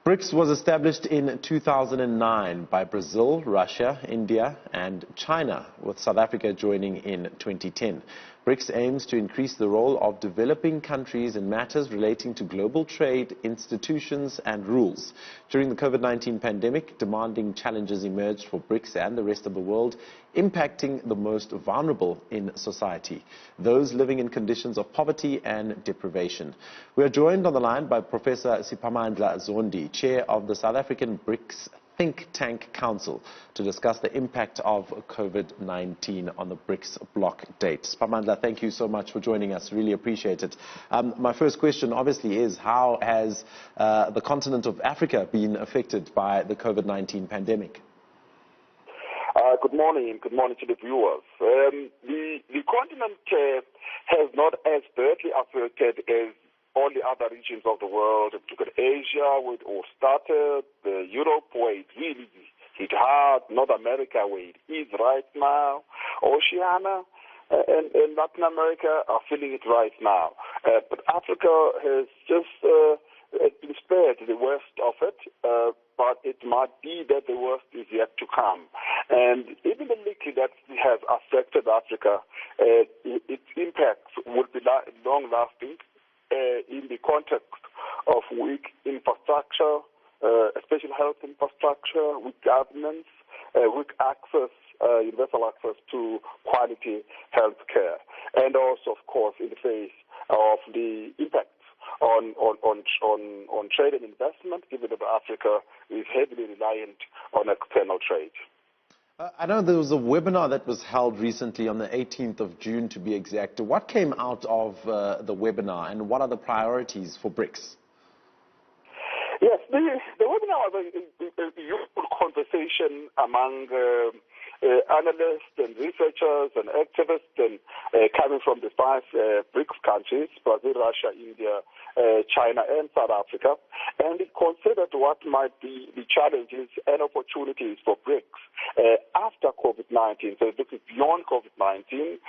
BRICS was established in 2009 by Brazil, Russia, India and China, with South Africa joining in 2010. BRICS aims to increase the role of developing countries in matters relating to global trade, institutions and rules. During the COVID-19 pandemic, demanding challenges emerged for BRICS and the rest of the world, impacting the most vulnerable in society, those living in conditions of poverty and deprivation. We are joined on the line by Professor Siphamandla Zondi, Chair of the South African BRICS Think Tank Council, to discuss the impact of COVID-19 on the BRICS bloc date. Siphamandla, thank you so much for joining us. Really appreciate it. My first question obviously is, how has the continent of Africa been affected by the COVID-19 pandemic? Good morning, and good morning to the viewers. The continent has not as badly affected as all the other regions of the world. If you look at Asia, where it all started, Europe, where it really hit hard, North America, where it is right now, Oceania and Latin America are feeling it right now. But Africa has just been spared the worst of it, but it might be that the worst is yet to come. And even the little that has affected Africa, its impacts would be long-lasting in the context of weak infrastructure, especially health infrastructure, weak governance, weak access, universal access to quality health care, and also, of course, in the face of the impacts on trade and investment, given that Africa is heavily reliant on external trade. I know there was a webinar that was held recently on the 18th of June, to be exact. What came out of the webinar, and what are the priorities for BRICS? Yes, the webinar was a useful conversation among analysts and researchers and activists and coming from the five BRICS countries, Brazil, Russia, India, China and South Africa, and it considered what might be the challenges and opportunities for BRICS after COVID-19. So this is beyond COVID-19,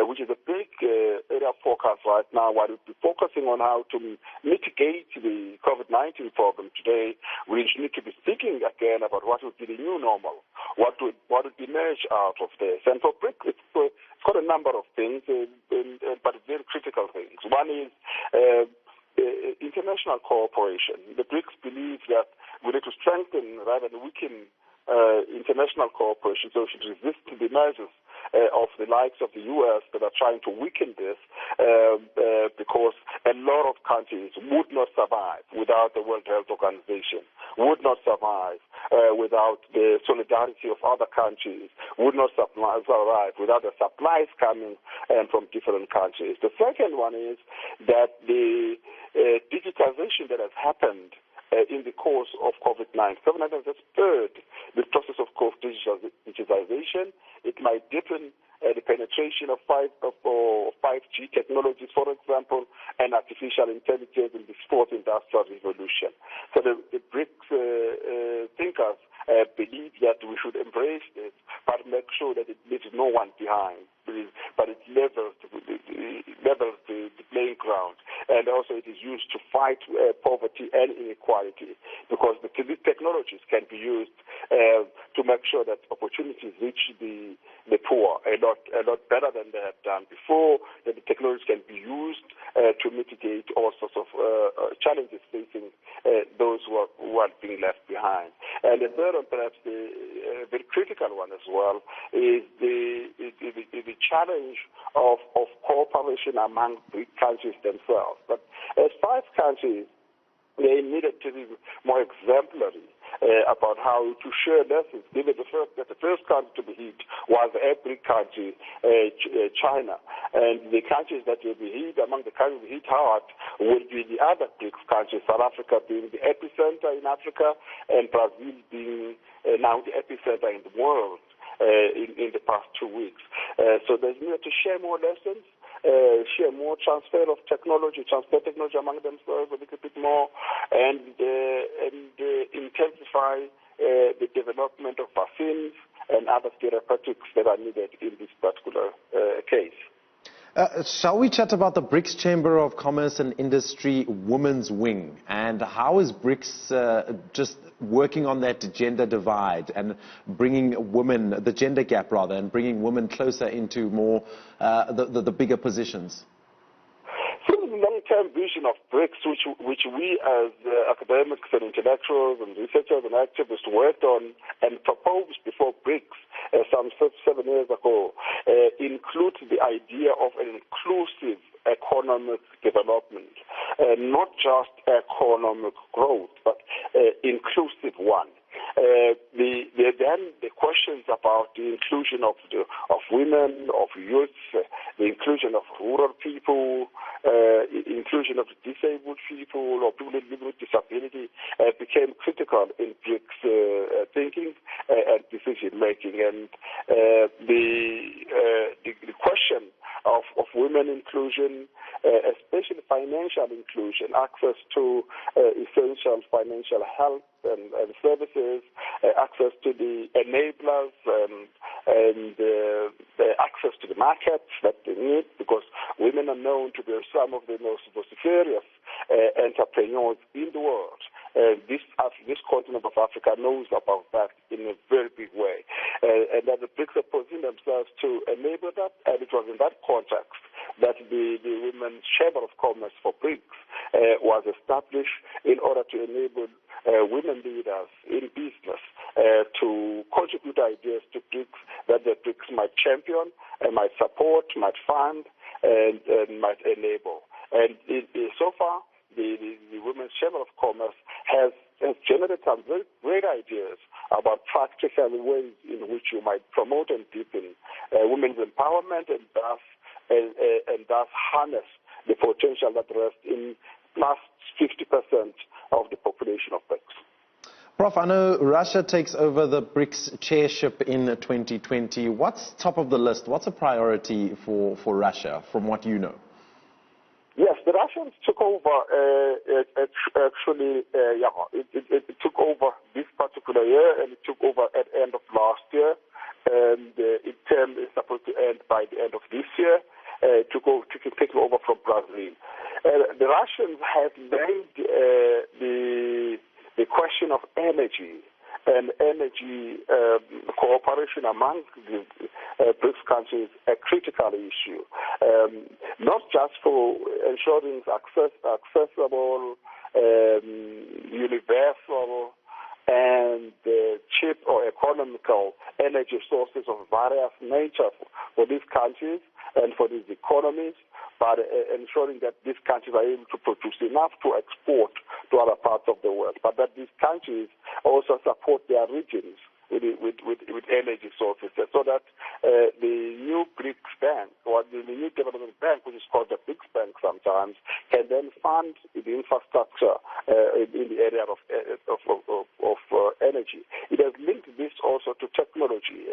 which is a big area of focus right now. While we'll be focusing on how to mitigate the COVID-19 problem today, we need to be speaking again about what would be the new normal, what would emerge out of this. And for BRICS, it's got a number of things, but very critical things. One is international cooperation. The BRICS believe that we need to strengthen rather than weaken international cooperation, so we should resist the measures of the likes of the U.S. that are trying to weaken this, because a lot of countries would not survive without the World Health Organization, would not survive without the solidarity of other countries, would not survive without the supplies coming from different countries. The second one is that the digitization that has happened in the course of COVID-19. COVID-19 has spurred the process of digitization. It might deepen the penetration of 5G technologies, for example, and artificial intelligence in the fourth industrial revolution. So the BRICS thinkers believe that we should embrace this, but make sure that it leaves no one behind, but it levels the playing ground. And also it is used to fight poverty and inequality, because these technologies can be used to make sure that opportunities reach the poor a lot better than they have done before, that the technologies can be used to mitigate all sorts of challenges facing those who are being left behind. And the third and perhaps the very critical one as well is the challenge of cooperation among the countries themselves. But as five countries, they needed to be more exemplary about how to share lessons. Given the first country to be hit was every country, China, and the countries that will be hit, among the countries hit hard, will be the other BRICS countries, South Africa being the epicenter in Africa, and Brazil being now the epicenter in the world in the past 2 weeks. So there's need to share more lessons, share more transfer technology among themselves a little bit more, and intensify the development of vaccines and other therapeutics that are needed in this particular case. Shall we chat about the BRICS Chamber of Commerce and Industry Women's Wing, and how is BRICS just working on that gender divide and bringing women, the gender gap rather, and bringing women closer into more the bigger positions? The long-term vision of BRICS, which we as academics and intellectuals and researchers and activists worked on and proposed before BRICS some 7 years ago, includes the idea of an inclusive economic development, not just economic growth, but inclusive one. Then the questions about the inclusion of women, of youth, the inclusion of rural people, inclusion of disabled people or people living with disability became critical in BRICS thinking and decision making. And the question of women inclusion, especially financial inclusion, access to essential financial help and services, access to the enablers and access to the markets that they need, because women are known to be some of the most vociferous entrepreneurs in the world. This continent of Africa knows about that in a very big way. And that the BRICS are positioning themselves to enable that, and it was in that context that the Women's Chamber of Commerce for BRICS was established in order to enable women leaders in business to contribute ideas to BRICS that the BRICS might champion, might support, might fund, and might enable. And so far, the Women's Chamber of Commerce has generated some very great ideas about practical ways in which you might promote and deepen women's empowerment and thus harness the potential that rests in plus 50% of the population of BRICS. Prof, I know Russia takes over the BRICS chairship in 2020. What's top of the list? What's a priority for Russia, from what you know? Yes, the Russians took over, it took over this particular year, and it took over at the end of last year, and its term is supposed to end by the end of this year, taking over from Brazil. The Russians have made the question of energy and energy cooperation among the BRICS countries a critical issue, not just for ensuring accessible, universal, and cheap or economical energy sources of various nature for these countries and for these economies, but ensuring that these countries are able to produce enough to export to other parts of the world, but that these countries also support their regions with energy sources, so that the new BRICS bank, or the new development bank, which is called the BRICS bank sometimes, can then fund the infrastructure in the area of energy. It has linked this also to technology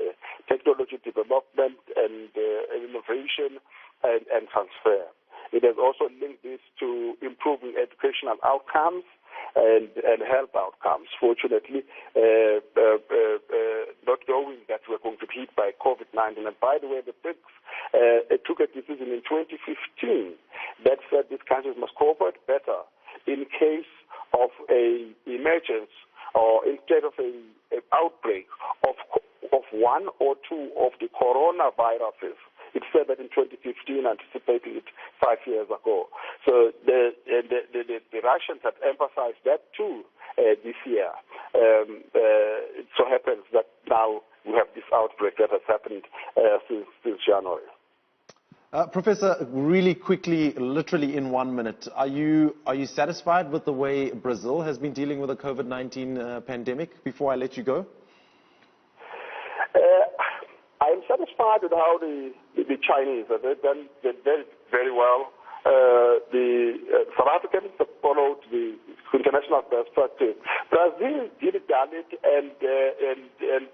development and innovation and transfer. It has also linked this to improving educational outcomes and health outcomes. Fortunately, not knowing that we're going to be hit by COVID-19. And by the way, the BRICS took a decision in 2015 that said these countries must cooperate better in case of an emergence or instead of an outbreak of one or two of the coronaviruses. It said that in 2015, anticipating it 5 years ago. So the Russians have emphasized that too this year. It so happens that now we have this outbreak that has happened since January. Professor, really quickly, literally in 1 minute, are you satisfied with the way Brazil has been dealing with the COVID-19 pandemic? Before I let you go. I'm satisfied with how the Chinese have done very, very well. The South Africans have followed the international best practice. Brazil did it, and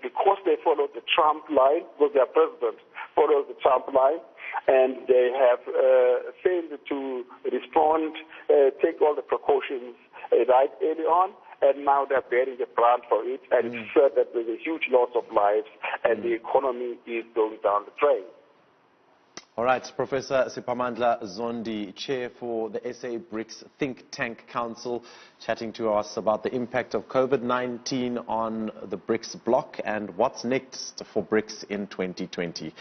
because they followed the Trump line, because their president follows the Trump line, and they have failed to respond, take all the precautions right early on. And now they're bearing the brunt for it, and it's said that there's a huge loss of lives, and the economy is going down the drain. All right, Professor Siphamandla Zondi, Chair for the SA BRICS Think Tank Council, chatting to us about the impact of COVID-19 on the BRICS bloc and what's next for BRICS in 2020.